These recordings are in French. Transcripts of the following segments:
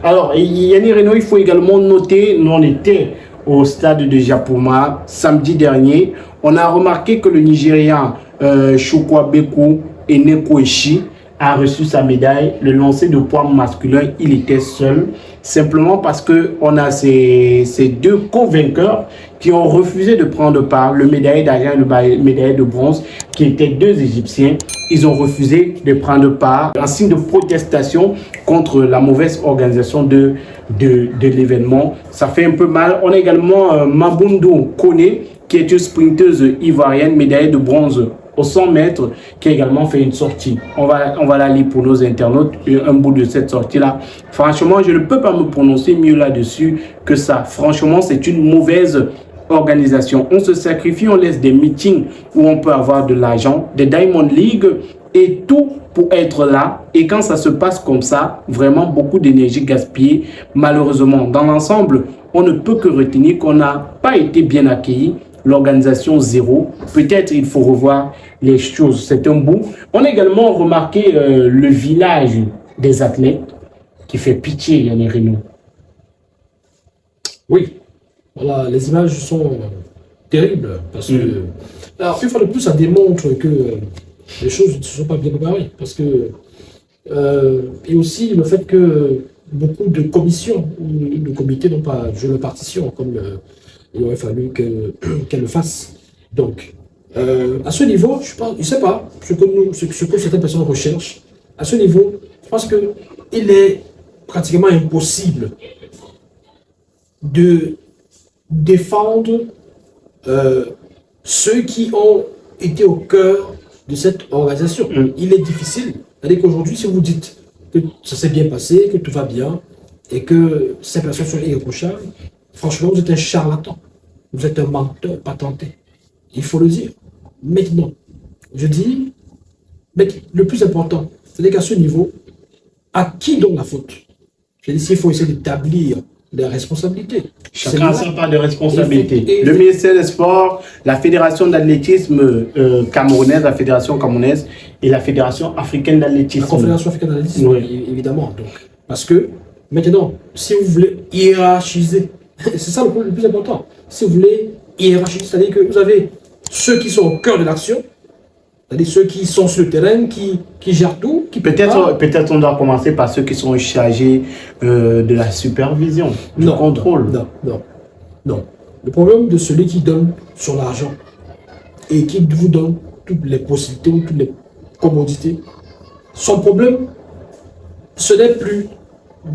Alors, Yannick Renaud, il faut également noter, nous on était au stade de Japoma samedi dernier. On a remarqué que le Nigérian Chukwa Beku Eneko Eshi a reçu sa médaille. Le lancer de poids masculin, il était seul. Simplement parce qu'on a ces deux co-vainqueurs qui ont refusé de prendre part, le médaillé d'argent et le médaillé de bronze, qui étaient deux Égyptiens. Ils ont refusé de prendre part en signe de protestation contre la mauvaise organisation de l'événement. Ça fait un peu mal. On a également Mabundu Kone, qui est une sprinteuse ivoirienne, médaillée de bronze au 100 mètres, qui a également fait une sortie. On va la lire pour nos internautes, un bout de cette sortie-là. Franchement, je ne peux pas me prononcer mieux là-dessus que ça. Franchement, c'est une mauvaise organisation. On se sacrifie, on laisse des meetings où on peut avoir de l'argent, des Diamond League et tout pour être là. Et quand ça se passe comme ça, vraiment beaucoup d'énergie gaspillée. Malheureusement, dans l'ensemble, on ne peut que retenir qu'on n'a pas été bien accueilli. L'organisation zéro. Peut-être il faut revoir les choses. C'est un bout. On a également remarqué le village des athlètes qui fait pitié, Yannick Renaud. Oui. Voilà, les images sont terribles parce que, alors, une fois de plus, ça démontre que les choses ne se sont pas bien préparées. Parce que, et aussi le fait que beaucoup de commissions ou de comités n'ont pas joué leur partition, comme il aurait fallu qu'elle le fasse. Donc, à ce niveau, je ne sais pas ce que certaines personnes recherchent. À ce niveau, je pense qu'il est pratiquement impossible de défendre ceux qui ont été au cœur de cette organisation. Il est difficile. C'est-à-dire qu'aujourd'hui, si vous dites que ça s'est bien passé, que tout va bien, et que ces personnes sont irréprochables, franchement, vous êtes un charlatan. Vous êtes un menteur patenté. Il faut le dire. Maintenant, je dis, mais le plus important, c'est qu'à ce niveau, à qui donne la faute? Je dis, il faut essayer d'établir des responsabilités. Chacun a sa part de responsabilité. Le ministère des Sports, la Fédération d'athlétisme camerounaise, la Fédération camerounaise et la Fédération africaine d'athlétisme. La Confédération africaine d'athlétisme, oui. Évidemment. Donc, parce que, maintenant, si vous voulez hiérarchiser, c'est ça le plus important. Si vous voulez hiérarchiser, c'est-à-dire que vous avez ceux qui sont au cœur de l'action, c'est-à-dire ceux qui sont sur le terrain, qui gèrent tout. Peut-être on doit commencer par ceux qui sont chargés de la supervision, du contrôle. Non. Le problème de celui qui donne son argent et qui vous donne toutes les possibilités ou toutes les commodités, son problème, ce n'est plus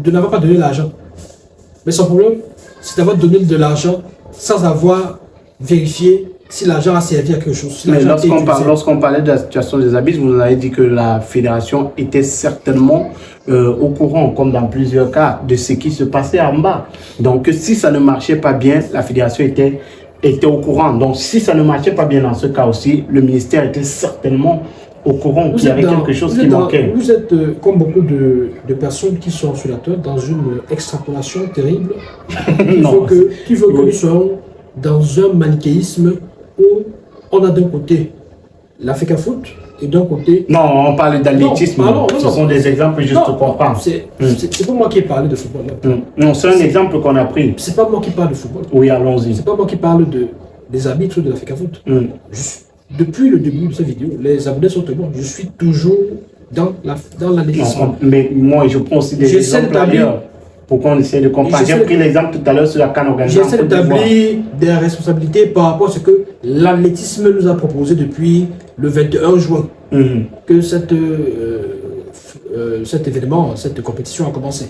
de n'avoir pas donné l'argent. Mais son problème, c'est d'avoir donné de l'argent sans avoir vérifié si l'argent a servi à quelque chose. Si mais lorsqu'on parlait de la situation des abysses, vous avez dit que la fédération était certainement au courant, comme dans plusieurs cas, de ce qui se passait en bas. Donc, si ça ne marchait pas bien, la fédération était au courant. Donc, si ça ne marchait pas bien dans ce cas aussi, le ministère était certainement au courant qu'il y avait quelque chose qui manquait. Vous êtes, comme beaucoup de personnes qui sont sur la toile, dans une extrapolation terrible qui veut que nous soyons dans un manichéisme où on a d'un côté l'Africa Foot et d'un côté... Non, on parle d'athlétisme. Ce sont des exemples juste pour comprendre. C'est pas moi qui ai parlé de football. Non, c'est un exemple qu'on a pris. C'est pas moi qui parle de football. Oui, allons-y. C'est pas moi qui parle des arbitres de l'Africa Foot. Depuis le début de cette vidéo, les abonnés sont témoins. Je suis toujours dans l'athlétisme. Mais moi, je prends aussi des exemples ailleurs. Pourquoi on essaie de comprendre? J'ai pris l'exemple tout à l'heure sur la CAN organisée. J'essaie d'établir des responsabilités par rapport à ce que l'athlétisme nous a proposé depuis le 21 juin. Que cet événement, cette compétition a commencé.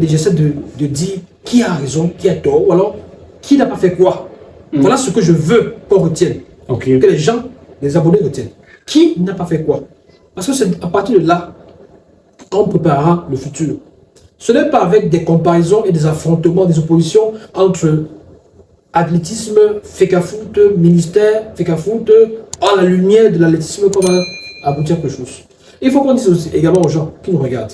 J'essaie de dire qui a raison, qui a tort, ou alors qui n'a pas fait quoi. Voilà ce que je veux qu'on retienne. Que les gens, les abonnés retiennent. Qui n'a pas fait quoi? Parce que c'est à partir de là qu'on préparera le futur. Ce n'est pas avec des comparaisons et des affrontements, des oppositions entre athlétisme, FECAFOOT, ministère, FECAFOOT, à la lumière de l'athlétisme qu'on va aboutir à quelque chose. Il faut qu'on dise aussi également aux gens qui nous regardent,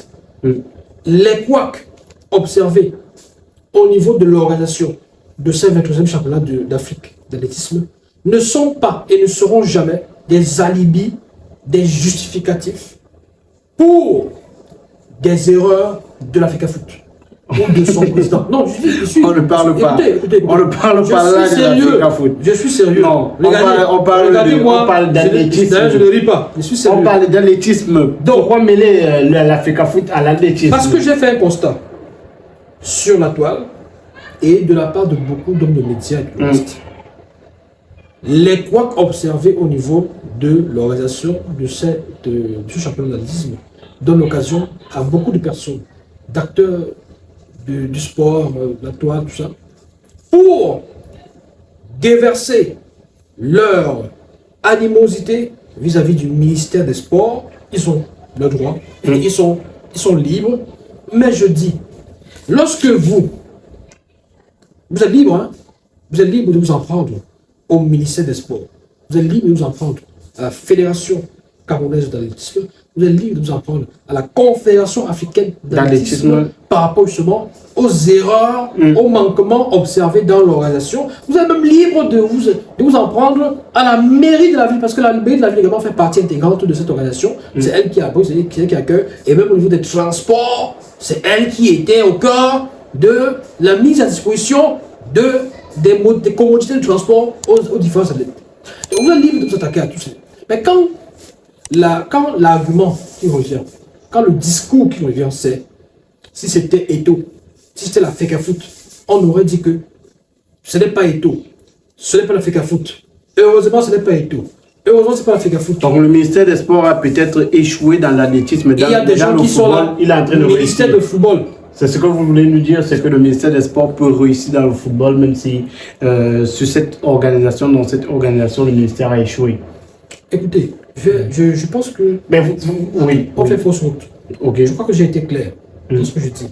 les couacs observés au niveau de l'organisation de ce 23e championnat d'Afrique d'athlétisme ne sont pas et ne seront jamais des alibis, des justificatifs pour des erreurs de l'Africa Foot. ou de son président. Non, je suis... On ne parle pas. Écoutez. On ne parle pas là de l'Africa Foot. Je suis sérieux. Non, on parle d'athlétisme. D'ailleurs, je ne ris pas. Je suis sérieux. On parle d'athlétisme. Pourquoi mêler l'Africa Foot à l'athlétisme? Parce que j'ai fait un constat sur la toile et de la part de beaucoup d'hommes de médias et de l'Ouest. Les couacs observés au niveau de l'organisation de ce championnat d'athlétisme donnent l'occasion à beaucoup de personnes, d'acteurs du sport, la toile, tout ça, pour déverser leur animosité vis-à-vis du ministère des Sports. Ils ont le droit, ils sont libres, mais je dis, lorsque vous êtes libre, hein, vous êtes libre de vous en prendre au ministère des Sports, vous êtes libre de vous en prendre à la Fédération camerounaise d'athlétisme, vous êtes libre de vous en prendre à la Confédération africaine d'athlétisme par rapport justement aux erreurs, aux manquements observés dans l'organisation. Vous êtes même libre de vous en prendre à la mairie de la ville, parce que la mairie de la ville également fait partie intégrante de cette organisation. C'est elle qui abrite, c'est elle qui accueille, et même au niveau des transports, c'est elle qui était au cœur de la mise à disposition des commodités de transport aux différents athlètes. Donc vous êtes libre de vous attaquer à tout ça. Mais quand l'argument qui revient, quand le discours qui revient, c'est si c'était Eto'o, si c'était la FECA Foot, on aurait dit que ce n'est pas Eto'o, ce n'est pas la FECA Foot. Heureusement, ce n'est pas Eto'o. Heureusement, ce n'est pas la FECA Foot. Donc le ministère des Sports a peut-être échoué dans l'athlétisme. Il y a des gens qui sont là. Il est en train de réussir. Ministère de football. C'est ce que vous voulez nous dire, c'est que le ministère des Sports peut réussir dans le football, même si sur cette organisation, dans cette organisation, le ministère a échoué. Écoutez, je pense que... Mais oui. On fait fausse route. Okay. Je crois que j'ai été clair dans ce que je dis.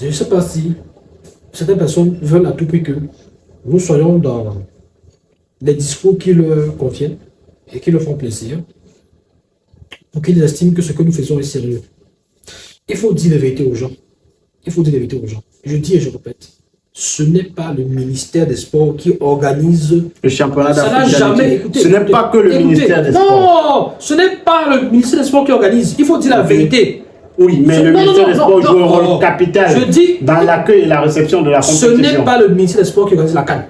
Je ne sais pas si certaines personnes veulent à tout prix que nous soyons dans les discours qui leur conviennent et qui leur font plaisir, pour qu'ils estiment que ce que nous faisons est sérieux. Il faut dire la vérité aux gens. Il faut dire la vérité aux gens. Je dis et je répète, ce n'est pas le ministère des Sports qui organise le championnat d'Afrique. Ce n'est pas que le ministère des Sports. Non, ce n'est pas le ministère des Sports qui organise. Il faut dire la vérité. Oui, mais le ministère des Sports joue un rôle capital dans l'accueil et la réception de la compétition. Ce n'est pas le ministère des Sports qui organise la CAN.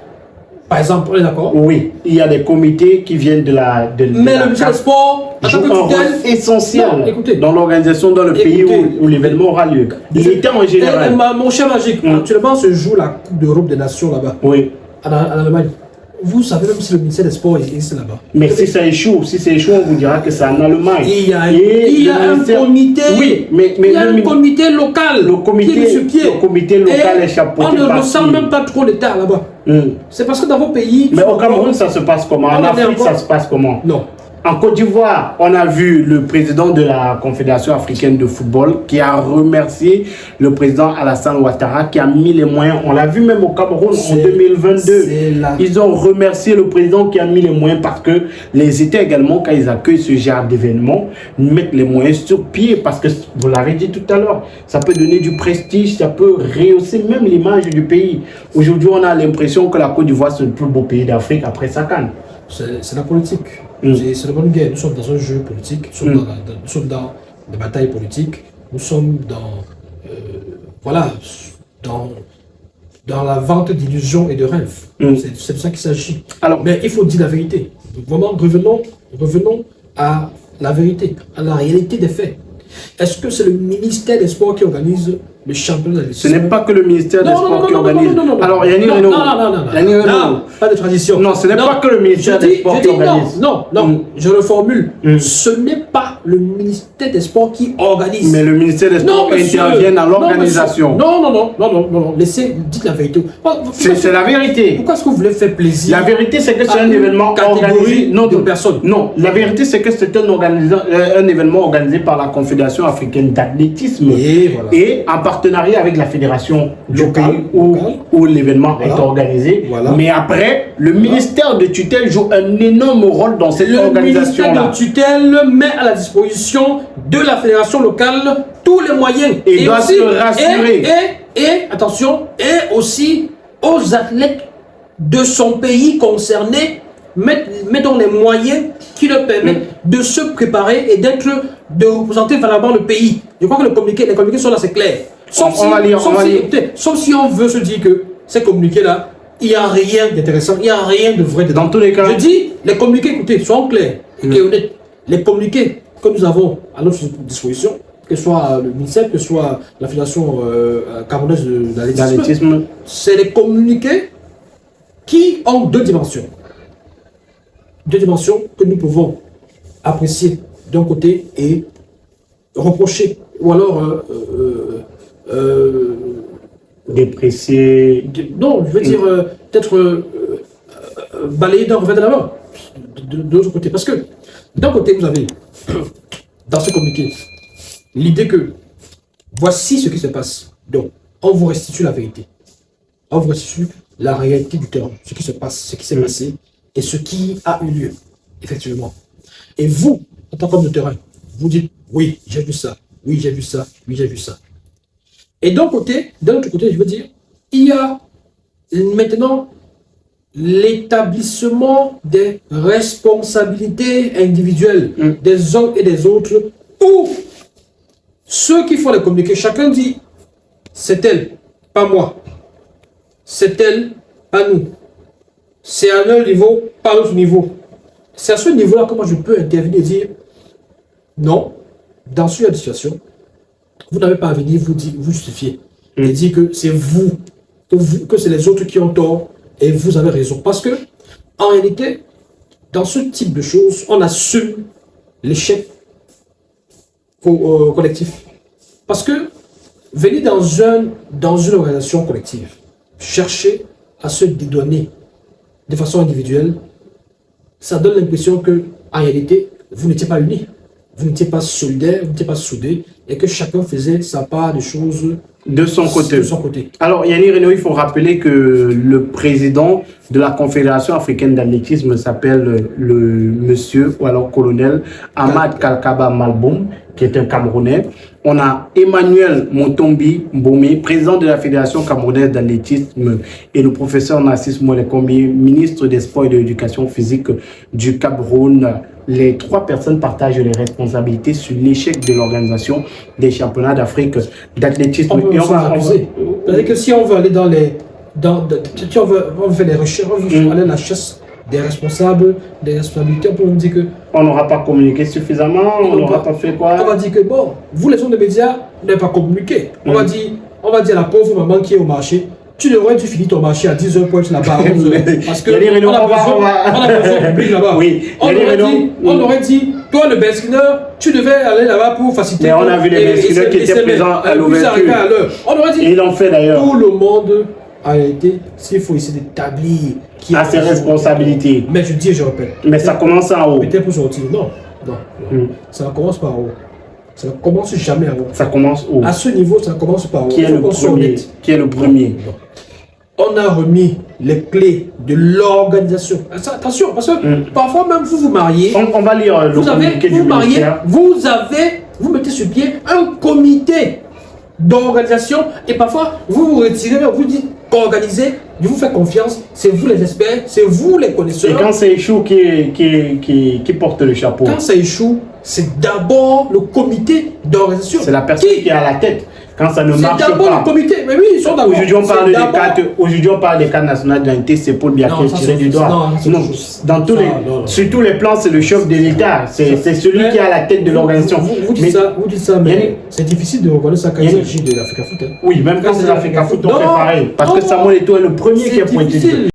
Par exemple, on est d'accord? Oui, il y a des comités qui viennent de la mais le ministère des Sports joue un rôle essentiel dans l'organisation dans le pays où l'événement aura lieu. L'État en général. Mon cher Magique, actuellement se joue la Coupe d'Europe des Nations là-bas. Oui. En Allemagne. Vous savez même si le ministère des Sports existe là-bas. Mais si ça échoue, on vous dira que c'est en Allemagne. Il y a un comité. Oui, mais il y a un comité local. Le comité local est chapeauté. On ne ressent même pas trop l'État là-bas. C'est parce que dans vos pays. Mais au Cameroun, ça se passe comment? En Afrique, ça se passe comment? Non. En Côte d'Ivoire, on a vu le président de la Confédération africaine de football qui a remercié le président Alassane Ouattara qui a mis les moyens. On l'a vu même au Cameroun en 2022. Ils ont remercié le président qui a mis les moyens parce que les États également, quand ils accueillent ce genre d'événement, mettent les moyens sur pied parce que, vous l'avez dit tout à l'heure, ça peut donner du prestige, ça peut rehausser même l'image du pays. Aujourd'hui, on a l'impression que la Côte d'Ivoire, c'est le plus beau pays d'Afrique après sa CAN. C'est la politique. C'est la bonne guerre. Nous sommes dans un jeu politique, nous sommes dans des batailles politiques, nous sommes dans, dans la vente d'illusions et de rêves. C'est de ça qu'il s'agit. Mais il faut dire la vérité. Donc vraiment, revenons à la vérité, à la réalité des faits. Est-ce que c'est le ministère des Sports qui organise le championnat d'athlétisme? Ce n'est pas que le ministère des Sports qui organise. Alors, Yannick Renaud. Non, pas de tradition. Non, ce n'est pas que le ministère des Sports qui organise. Non, je reformule. Ce n'est pas le ministère des Sports qui organise. Mais le ministère des Sports intervient dans l'organisation. Non, dites la vérité. C'est la vérité. Pourquoi est-ce que vous voulez faire plaisir? La vérité, c'est que c'est un événement organisé. Non, de personne. Non, la vérité, c'est que c'est un événement organisé par la Confédération africaine d'athlétisme. Et en partenariat avec la fédération du pays où l'événement est organisé. Mais après, le ministère de tutelle joue un énorme rôle dans cette organisation-là. Le ministère de tutelle met à la disposition de la fédération locale tous les moyens. Et doit se rassurer. Et attention, et aussi aux athlètes de son pays concerné, mettons les moyens qui leur permettent de se préparer et de représenter valablement le pays. Je crois que les communiqués sont là, c'est clair. Sauf si on veut se dire que ces communiqués-là, il n'y a rien d'intéressant, il n'y a rien de vrai dedans. Dans tous les cas. Je dis, les communiqués, écoutez, soyons clairs et honnêtes. Les communiqués que nous avons à notre disposition, que ce soit le ministère, que ce soit la Fédération camerounaise de l'athlétisme, c'est des communiqués qui ont deux dimensions. Deux dimensions que nous pouvons apprécier d'un côté et reprocher, ou alors déprécier. Non, je veux dire peut-être balayer d'un revers de la main de l'autre côté. Parce que d'un côté, vous avez dans ce communiqué l'idée que voici ce qui se passe. Donc, on vous restitue la vérité. On vous restitue la réalité du terrain, ce qui se passe, ce qui s'est passé et ce qui a eu lieu, effectivement. Et vous, en tant qu'homme de terrain, vous dites oui, j'ai vu ça, oui, j'ai vu ça, oui, j'ai vu ça. Et d'un autre côté, je veux dire, il y a maintenant l'établissement des responsabilités individuelles des uns et des autres, où ceux qui font les communiqués, chacun dit c'est elle, pas moi, c'est elle, pas nous, c'est à un niveau, pas à l'autre niveau. C'est à ce niveau-là que moi je peux intervenir et dire non, dans ce genre de situation, vous n'avez pas à venir vous justifier et dire que c'est vous, que c'est les autres qui ont tort et vous avez raison. Parce que, en réalité, dans ce type de choses, on assume l'échec collectif. Parce que venir dans une organisation collective, chercher à se dédouaner de façon individuelle, ça donne l'impression que, en réalité, vous n'étiez pas unis. Vous n'étiez pas solidaires, vous n'étiez pas soudés, et que chacun faisait sa part des choses de son côté. Alors, Yannick Renaud, il faut rappeler que le président de la Confédération africaine d'athlétisme s'appelle le monsieur, ou alors colonel, Ahmad Kalkaba Malboum, qui est un Camerounais. On a Emmanuel Montombi Mbomé, président de la Fédération camerounaise d'athlétisme, et le professeur Narcisse Molekombi, ministre des Sports et de l'Éducation physique du Cameroun. Les trois personnes partagent les responsabilités sur l'échec de l'organisation des championnats d'Afrique d'athlétisme. C'est-à-dire que si on veut aller dans les... si on veut faire des recherches, on veut aller à la chasse des responsables, des responsabilités, on peut nous dire que... On n'aura pas communiqué suffisamment, on n'aura pas fait quoi? On va dire que, bon, vous les gens des médias, vous n'avez pas communiqué. On va dire à la pauvre maman qui est au marché, tu devrais finir ton marché à 10h pour être là-bas à 11h. Parce qu'on a besoin de public là-bas. Oui. On aurait dit, toi le beskineur, tu devais aller là-bas pour faciliter. Mais on a vu les beskineurs qui étaient présents à l'ouverture. On aurait dit, ils l'ont fait d'ailleurs. Tout le monde a été, s'il faut essayer d'établir qui a ses responsabilités. Mais je dis et je répète. Mais ça commence en haut. Peut-être pour sortir. Non. Ça commence par haut. Ça ne commence jamais à haut. Ça commence haut. À ce niveau, ça commence par haut. Qui est le premier? On a remis les clés de l'organisation. Attention, parce que parfois même vous vous mariez. On va lire le communiqué du ministère. Vous mettez sur pied un comité d'organisation et parfois vous vous retirez, vous dites organisez, je vous fais confiance, c'est vous les experts, c'est vous les connaisseurs. Et quand c'est échoue qui porte le chapeau? Quand ça échoue, c'est d'abord le comité d'organisation. C'est la personne qui est à la tête. Quand ça ne marche pas. C'est d'abord le comité. Mais oui, ils sont d'accord. Aujourd'hui, on parle des cadres nationaux d'identité, c'est Paul Biya qui est tiré du doigt. Non, sur tous les plans, c'est le chef de l'État. C'est celui qui est à la tête de l'organisation. Vous dites ça, mais c'est difficile de reconnaître ça quand il s'agit de l'Africa Foot. Oui, même quand c'est l'Africa Foot, on fait pareil. Parce que Samuel Eto'o est le premier qui a pointé.